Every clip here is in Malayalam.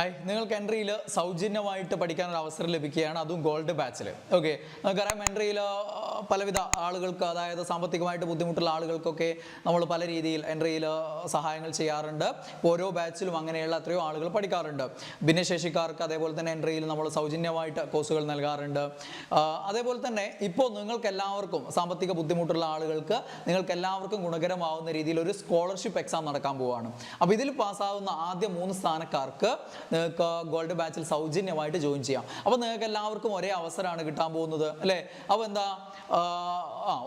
ഹായ്, നിങ്ങൾക്ക് എൻട്രിയിൽ സൗജന്യമായിട്ട് പഠിക്കാനൊരു അവസരം ലഭിക്കുകയാണ്, അതും ഗോൾഡ് ബാച്ചിൽ. ഓക്കെ, നമുക്കറിയാം എൻട്രിയിൽ പലവിധ ആളുകൾക്ക്, അതായത് സാമ്പത്തികമായിട്ട് ബുദ്ധിമുട്ടുള്ള ആളുകൾക്കൊക്കെ നമ്മൾ പല രീതിയിൽ എൻട്രിയിൽ സഹായങ്ങൾ ചെയ്യാറുണ്ട്. ഓരോ ബാച്ചിലും അങ്ങനെയുള്ള എത്രയോ ആളുകൾ പഠിക്കാറുണ്ട്. ഭിന്നശേഷിക്കാർക്ക് അതേപോലെ തന്നെ എൻട്രിയിൽ നമ്മൾ സൗജന്യമായിട്ട് കോഴ്സുകൾ നൽകാറുണ്ട്. അതേപോലെ തന്നെ ഇപ്പോൾ നിങ്ങൾക്ക് എല്ലാവർക്കും സാമ്പത്തിക ബുദ്ധിമുട്ടുള്ള ആളുകൾക്ക് നിങ്ങൾക്ക് എല്ലാവർക്കും ഗുണകരമാവുന്ന രീതിയിൽ ഒരു സ്കോളർഷിപ്പ് എക്സാം നടക്കാൻ പോവുകയാണ്. അപ്പോൾ ഇതിൽ പാസ്സാവുന്ന ആദ്യ 3 സ്ഥാനക്കാർക്ക് നിങ്ങൾക്ക് ഗോൾഡ് ബാച്ചിൽ സൗജന്യമായിട്ട് ജോയിൻ ചെയ്യാം. അപ്പോൾ നിങ്ങൾക്ക് എല്ലാവർക്കും ഒരേ അവസരമാണ് കിട്ടാൻ പോകുന്നത്, അല്ലേ? അപ്പോൾ എന്താ,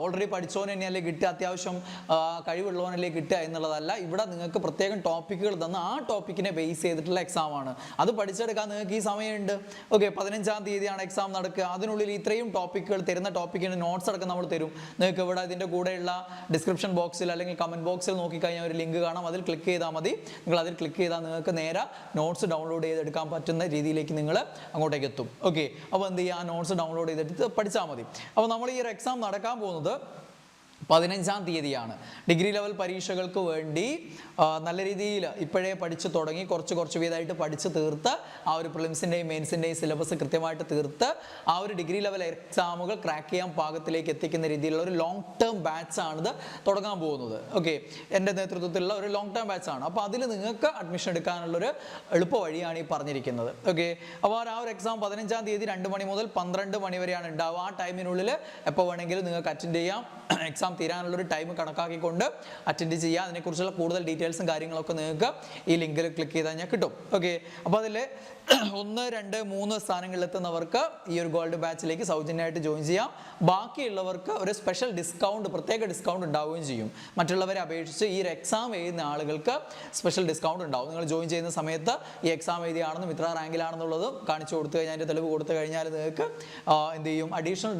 ഓൾറെഡി പഠിച്ചോനെ തന്നെയല്ലേ കിട്ടുക, അത്യാവശ്യം കഴിവുള്ളവനല്ലേ കിട്ടുക എന്നുള്ളതല്ല. ഇവിടെ നിങ്ങൾക്ക് പ്രത്യേകം ടോപ്പിക്കുകൾ തന്ന് ആ ടോപ്പിക്കിനെ ബേസ് ചെയ്തിട്ടുള്ള എക്സാം ആണ്. അത് പഠിച്ചെടുക്കാൻ നിങ്ങൾക്ക് ഈ സമയമുണ്ട്. ഓക്കെ, 15-ാം തീയതിയാണ് എക്സാം നടക്കുക. അതിനുള്ളിൽ ഇത്രയും ടോപ്പിക്കുകൾ, തരുന്ന ടോപ്പിക്കിൻ്റെ നോട്ട്സ് അടക്കം നമ്മൾ തരും. നിങ്ങൾക്ക് ഇവിടെ ഇതിൻ്റെ കൂടെയുള്ള ഡിസ്ക്രിപ്ഷൻ ബോക്സിൽ അല്ലെങ്കിൽ കമൻറ്റ് ബോക്സിൽ നോക്കിക്കഴിഞ്ഞാൽ ഒരു ലിങ്ക് കാണാം. അതിൽ ക്ലിക്ക് ചെയ്താൽ മതി. നിങ്ങൾ അതിൽ ക്ലിക്ക് ചെയ്താൽ നിങ്ങൾക്ക് നേരെ നോട്ട്സ് ഡൗൺലോഡ് ചെയ്തെടുക്കാൻ പറ്റുന്ന രീതിയിലേക്ക് നിങ്ങൾ അങ്ങോട്ടേക്ക് എത്തും. ഓക്കെ, അപ്പോൾ എന്ത് ചെയ്യുക, ആ നോട്ട്സ് ഡൗൺലോഡ് ചെയ്തെടുത്ത് പഠിച്ചാൽ മതി. അപ്പോൾ നമ്മൾ ഈ ഒരു എക്സാം നടക്കാൻ പോകുന്നത് 15-ാം തീയതിയാണ്. ഡിഗ്രി ലെവൽ പരീക്ഷകൾക്ക് വേണ്ടി നല്ല രീതിയിൽ ഇപ്പോഴേ പഠിച്ച് തുടങ്ങി കുറച്ച് വീതമായിട്ട് പഠിച്ച് തീർത്ത് ആ ഒരു പ്രിലിംസിൻ്റെയും മെയിൻസിൻ്റെയും സിലബസ് കൃത്യമായിട്ട് തീർത്ത് ആ ഒരു ഡിഗ്രി ലെവൽ എക്സാമുകൾ ക്രാക്ക് ചെയ്യാൻ പാകത്തിലേക്ക് എത്തിക്കുന്ന രീതിയിലുള്ള ഒരു ലോങ് ടേം ബാച്ചാണിത് തുടങ്ങാൻ പോകുന്നത്. ഓക്കെ, എൻ്റെ നേതൃത്വത്തിലുള്ള ഒരു ലോങ് ടേം ബാച്ചാണ്. അപ്പോൾ അതിൽ നിങ്ങൾക്ക് അഡ്മിഷൻ എടുക്കാനുള്ളൊരു എളുപ്പ വഴിയാണ് ഈ പറഞ്ഞിരിക്കുന്നത്. ഓക്കെ, അപ്പോൾ ആ ഒരു എക്സാം 15-ാം തീയതി 2 മണി മുതൽ 12 മണി വരെയാണ് ഉണ്ടാവുക. ആ ടൈമിനുള്ളിൽ എപ്പോൾ വേണമെങ്കിലും നിങ്ങൾക്ക് അറ്റൻഡ് ചെയ്യാം. എക്സാം തീരാനുള്ളൊരു ടൈം കണക്കാക്കിക്കൊണ്ട് അറ്റൻഡ് ചെയ്യുക. അതിനെക്കുറിച്ചുള്ള കൂടുതൽ ഡീറ്റെയിൽസും കാര്യങ്ങളൊക്കെ നിങ്ങൾക്ക് ഈ ലിങ്കിൽ ക്ലിക്ക് ചെയ്താൽ ഞാൻ കിട്ടും. ഓക്കെ, അപ്പോൾ അതിൽ 1, 2, 3 സ്ഥാനങ്ങളിൽ എത്തുന്നവർക്ക് ഈ ഒരു ഗോൾഡ് ബാച്ചിലേക്ക് സൗജന്യമായിട്ട് ജോയിൻ ചെയ്യാം. ബാക്കിയുള്ളവർക്ക് ഒരു സ്പെഷ്യൽ ഡിസ്കൗണ്ട്, പ്രത്യേക ഡിസ്കൗണ്ട് ഉണ്ടാവുകയും ചെയ്യും. മറ്റുള്ളവരെ അപേക്ഷിച്ച് ഈ ഒരു എക്സാം എഴുതുന്ന ആളുകൾക്ക് സ്പെഷ്യൽ ഡിസ്കൗണ്ട് ഉണ്ടാവും. നിങ്ങൾ ജോയിൻ ചെയ്യുന്ന സമയത്ത് ഈ എക്സാം എഴുതിയാണെന്നും ഇത്ര റാങ്കിലാണെന്നുള്ളതും കാണിച്ചു കൊടുത്തു കഴിഞ്ഞാൽ, അതിൻ്റെ തെളിവ് കൊടുത്തു കഴിഞ്ഞാൽ നിങ്ങൾക്ക് എന്ത് ചെയ്യും, അഡീഷണൽ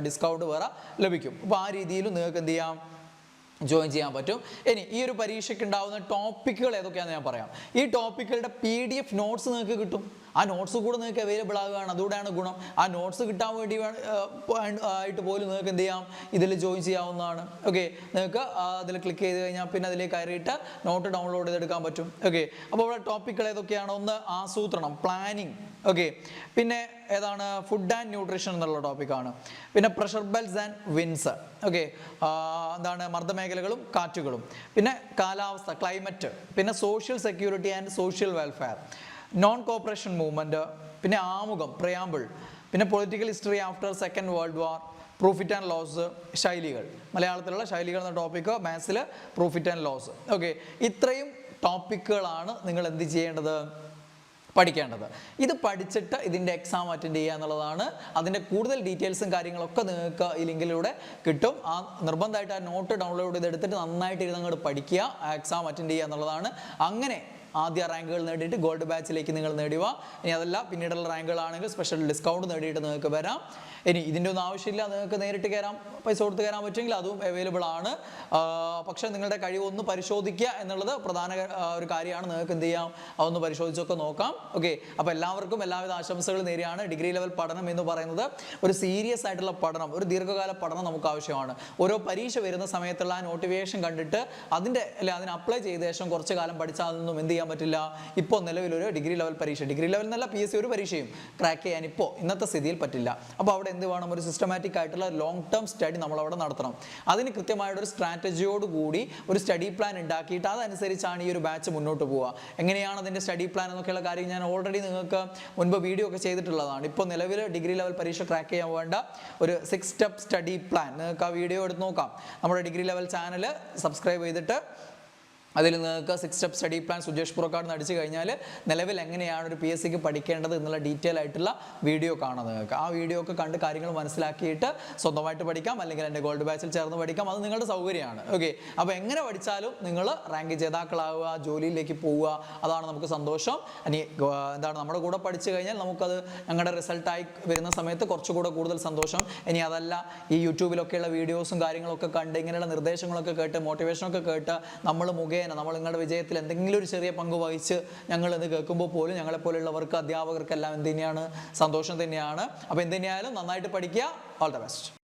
ഡിസ്കൗണ്ട് വേറെ ലഭിക്കും. അപ്പോൾ ആ രീതിയിൽ നിങ്ങൾക്ക് എന്ത് ചെയ്യാം, ജോയിൻ ചെയ്യാൻ പറ്റും. ഇനി ഈ ഒരു പരീക്ഷയ്ക്ക് ഉണ്ടാവുന്ന ടോപ്പിക്കുകൾ ഏതൊക്കെയാണെന്ന് ഞാൻ പറയാം. ഈ ടോപ്പിക്കുകളുടെ PDF നോട്ട്സ് നിങ്ങൾക്ക് കിട്ടും. ആ നോട്ട്സ് കൂടെ നിങ്ങൾക്ക് അവൈലബിൾ ആകുകയാണ്. അതുകൂടെയാണ് ഗുണം. ആ നോട്ട്സ് കിട്ടാൻ വേണ്ടി ആയിട്ട് പോലും നിങ്ങൾക്ക് എന്ത് ചെയ്യാം, ഇതിൽ ജോയിൻ ചെയ്യാവുന്നതാണ്. ഓക്കെ, നിങ്ങൾക്ക് അതിൽ ക്ലിക്ക് ചെയ്ത് കഴിഞ്ഞാൽ പിന്നെ അതിലേക്ക് കയറിയിട്ട് നോട്ട് ഡൗൺലോഡ് ചെയ്തെടുക്കാൻ പറ്റും. ഓക്കെ, അപ്പോൾ ഇവിടെ ടോപ്പിക്കുകൾ ഏതൊക്കെയാണ്? ഒന്ന് ആസൂത്രണം, പ്ലാനിങ്. ഓക്കെ, പിന്നെ ഏതാണ്, ഫുഡ് ആൻഡ് ന്യൂട്രീഷൻ എന്നുള്ള ടോപ്പിക്കാണ്. പിന്നെ pressure belts and winds. Okay, എന്താണ്, മർദ്ദമേഖലകളും കാറ്റുകളും. പിന്നെ കാലാവസ്ഥ, ക്ലൈമറ്റ്. പിന്നെ social security and social welfare, non cooperation movement. പിന്നെ ആമുഖം, പ്രിയാമ്പിൾ. പിന്നെ political history after second world war, profit and loss, ശൈലികൾ. മലയാളത്തിലുള്ള ശൈലികൾ എന്ന ടോപ്പിക്ക്, മാത്സിൽ പ്രോഫിറ്റ് ആൻഡ് ലോസ്. ഓക്കെ, ഇത്രയും ടോപ്പിക്കുകളാണ് നിങ്ങൾ എന്ത് ചെയ്യേണ്ടത്, പഠിക്കേണ്ടത്. ഇത് പഠിച്ചിട്ട് ഇതിൻ്റെ എക്സാം അറ്റൻഡ് ചെയ്യുക എന്നുള്ളതാണ്. അതിൻ്റെ കൂടുതൽ ഡീറ്റെയിൽസും കാര്യങ്ങളൊക്കെ നിങ്ങൾക്ക് ഈ ലിങ്കിലൂടെ കിട്ടും. ആ നിർബന്ധമായിട്ട് ആ നോട്ട് ഡൗൺലോഡ് ചെയ്തെടുത്തിട്ട് നന്നായിട്ട് ഇരുന്നങ്ങോട്ട് പഠിക്കുക, ആ എക്സാം അറ്റൻഡ് ചെയ്യുക എന്നുള്ളതാണ്. അങ്ങനെ ആദ്യ റാങ്കുകൾ നേടിയിട്ട് ഗോൾഡ് ബാച്ചിലേക്ക് നിങ്ങൾ നേടുക. ഇനി അതല്ല, പിന്നീടുള്ള റാങ്കുകളാണെങ്കിൽ സ്പെഷ്യൽ ഡിസ്കൗണ്ട് നേടിയിട്ട് നിങ്ങൾക്ക് വരാം. ഇനി ഇതിൻ്റെ ഒന്നും ആവശ്യമില്ല, നിങ്ങൾക്ക് നേരിട്ട് കയറാം, പൈസ കൊടുത്ത് കയറാൻ പറ്റുമെങ്കിൽ അതും അവൈലബിൾ ആണ്. പക്ഷേ നിങ്ങളുടെ കഴിവൊന്ന് പരിശോധിക്കുക എന്നുള്ളത് പ്രധാന ഒരു കാര്യമാണ്. നിങ്ങൾക്ക് എന്ത് ചെയ്യാം, അതൊന്ന് പരിശോധിച്ചൊക്കെ നോക്കാം. ഓക്കെ, അപ്പോൾ എല്ലാവർക്കും എല്ലാവിധ ആശംസകൾ നേരെയാണ്. ഡിഗ്രി ലെവൽ പഠനം എന്ന് പറയുന്നത് ഒരു സീരിയസ് ആയിട്ടുള്ള പഠനം, ഒരു ദീർഘകാല പഠനം നമുക്ക് ആവശ്യമാണ്. ഓരോ പരീക്ഷ വരുന്ന സമയത്തുള്ള ആ നോട്ടിഫിക്കേഷൻ കണ്ടിട്ട് അതിന് അപ്ലൈ ചെയ്ത ശേഷം കുറച്ച് കാലം പഠിച്ചാൽ അതൊന്നും എന്ത് ചെയ്യാൻ പറ്റില്ല. ഇപ്പോൾ നിലവിലൊരു ഡിഗ്രി ലെവൽ പരീക്ഷ, ഡിഗ്രി ലെവൽ എന്നല്ല PSC ഒരു പരീക്ഷയും ക്രാക്ക് ചെയ്യാൻ ഇപ്പോൾ ഇന്നത്തെ സ്ഥിതിയിൽ പറ്റില്ല. അപ്പോൾ അവിടെ എന്ത് വേണം, ഒരു സിസ്റ്റമാറ്റിക് ആയിട്ടുള്ള ലോങ് ടേം സ്റ്റഡി നമ്മളവിടെ നടത്തണം. അതിന് കൃത്യമായിട്ടൊരു സ്ട്രാറ്റജിയോട് കൂടി ഒരു സ്റ്റഡി പ്ലാൻ ഉണ്ടാക്കിയിട്ട് അതനുസരിച്ചാണ് ഈ ഒരു ബാച്ച് മുന്നോട്ട് പോവുക. എങ്ങനെയാണ് അതിൻ്റെ സ്റ്റഡി പ്ലാൻ എന്നൊക്കെയുള്ള കാര്യം ഞാൻ ഓൾറെഡി നിങ്ങൾക്ക് മുൻപ് വീഡിയോ ഒക്കെ ചെയ്തിട്ടുള്ളതാണ്. ഇപ്പോൾ നിലവിൽ ഡിഗ്രി ലെവൽ പരീക്ഷ ക്രാക്ക് ചെയ്യാൻ വേണ്ട ഒരു 6 സ്റ്റെപ്പ് സ്റ്റഡി പ്ലാൻ നിങ്ങൾക്ക് ആ വീഡിയോ എടുത്ത് നോക്കാം. നമ്മുടെ ഡിഗ്രി ലെവൽ ചാനൽ സബ്സ്ക്രൈബ് ചെയ്തിട്ട് അതിൽ നിങ്ങൾക്ക് 6 step study plan Sujesh Purakkad അടിച്ചു കഴിഞ്ഞാൽ നിലവിൽ എങ്ങനെയാണ് ഒരു PSCക്ക് പഠിക്കേണ്ടത് എന്നുള്ള ഡീറ്റെയിൽ ആയിട്ടുള്ള വീഡിയോ കാണാം. നിങ്ങൾക്ക് ആ വീഡിയോ ഒക്കെ കണ്ട് കാര്യങ്ങൾ മനസ്സിലാക്കിയിട്ട് സ്വന്തമായിട്ട് പഠിക്കാം, അല്ലെങ്കിൽ എൻ്റെ ഗോൾഡ് ബാച്ചിൽ ചേർന്ന് പഠിക്കാം. അത് നിങ്ങളുടെ സൗകര്യമാണ്. ഓക്കെ, അപ്പോൾ എങ്ങനെ പഠിച്ചാലും നിങ്ങൾ റാങ്ക് ജേതാക്കളാവുക, ജോലിയിലേക്ക് പോവുക, അതാണ് നമുക്ക് സന്തോഷം. ഇനി എന്താണ്, നമ്മുടെ കൂടെ പഠിച്ചു കഴിഞ്ഞാൽ നമുക്കത് ഞങ്ങളുടെ റിസൾട്ടായി വരുന്ന സമയത്ത് കുറച്ചുകൂടെ കൂടുതൽ സന്തോഷം. ഇനി അതല്ല, ഈ യൂട്യൂബിലൊക്കെയുള്ള വീഡിയോസും കാര്യങ്ങളൊക്കെ കണ്ട് ഇങ്ങനെയുള്ള നിർദ്ദേശങ്ങളൊക്കെ കേട്ട് മോട്ടിവേഷനൊക്കെ കേട്ട് നമ്മൾ മുഖേന നമ്മൾ നിങ്ങളുടെ വിജയത്തിൽ എന്തെങ്കിലും ഒരു ചെറിയ പങ്ക് വഹിച്ച് ഞങ്ങൾ ഇത് കേൾക്കുമ്പോൾ പോലും ഞങ്ങളെപ്പോലുള്ളവർക്ക്, അധ്യാപകർക്കെല്ലാം എന്ത് തന്നെയാണ്, സന്തോഷം തന്നെയാണ്. അപ്പോൾ എന്ത് തന്നെയായാലും നന്നായിട്ട് പഠിക്കുക. All the best.